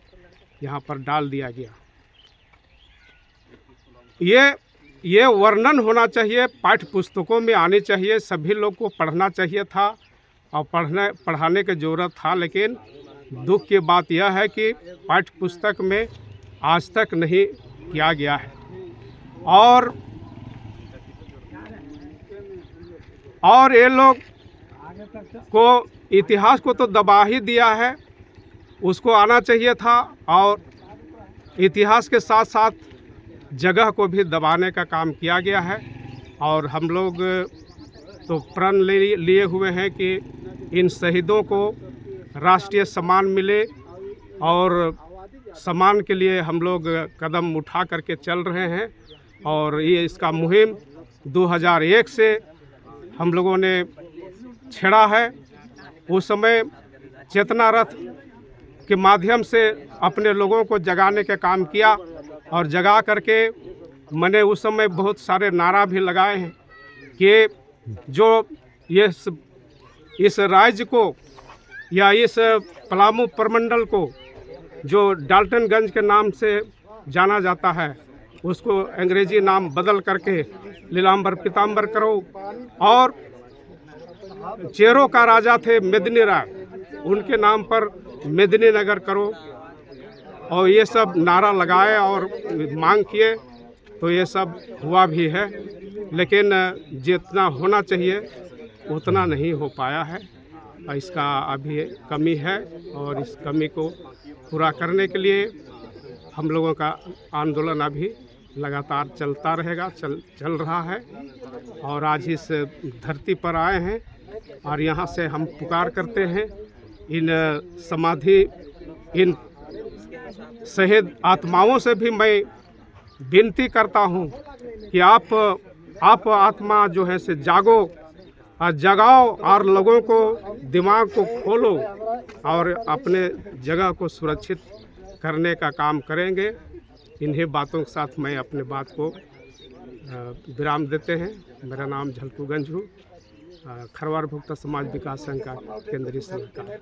यहाँ पर डाल दिया गया। ये वर्णन होना चाहिए, पाठ्य पुस्तकों में आनी चाहिए, सभी लोग को पढ़ना चाहिए था और पढ़ाने की ज़रूरत था। लेकिन दुख की बात यह है कि पाठ्य पुस्तक में आज तक नहीं किया गया है। और ये लोग को इतिहास को तो दबा ही दिया है, उसको आना चाहिए था। और इतिहास के साथ साथ जगह को भी दबाने का काम किया गया है। और हम लोग तो प्रण लिए हुए हैं कि इन शहीदों को राष्ट्रीय सम्मान मिले और सम्मान के लिए हम लोग कदम उठा करके चल रहे हैं। और ये इसका मुहिम 2001 से हम लोगों ने छेड़ा है। उस समय चेतना रथ के माध्यम से अपने लोगों को जगाने का काम किया और जगा करके मैंने उस समय बहुत सारे नारा भी लगाए हैं कि जो इस राज्य को या इस पलामू प्रमंडल को जो डाल्टनगंज के नाम से जाना जाता है उसको अंग्रेजी नाम बदल करके नीलांबर पीतांबर करो। और चेरों का राजा थे मेदिनी राय, उनके नाम पर मेदिनी नगर करो। और ये सब नारा लगाए और मांग किए तो ये सब हुआ भी है, लेकिन जितना होना चाहिए उतना नहीं हो पाया है। इसका अभी कमी है और इस कमी को पूरा करने के लिए हम लोगों का आंदोलन अभी लगातार चलता रहेगा, चल रहा है। और आज इस धरती पर आए हैं और यहाँ से हम पुकार करते हैं इन शहीद आत्माओं से भी मैं विनती करता हूँ कि आप आत्मा जो है से जागो जगाओ और लोगों को दिमाग को खोलो और अपने जगह को सुरक्षित करने का काम करेंगे। इन्हीं बातों के साथ मैं अपने बात को विराम देते हैं। मेरा नाम झलकू गंजू, खरवार भुक्ता समाज विकास संघ का केंद्रीय सलाहकार।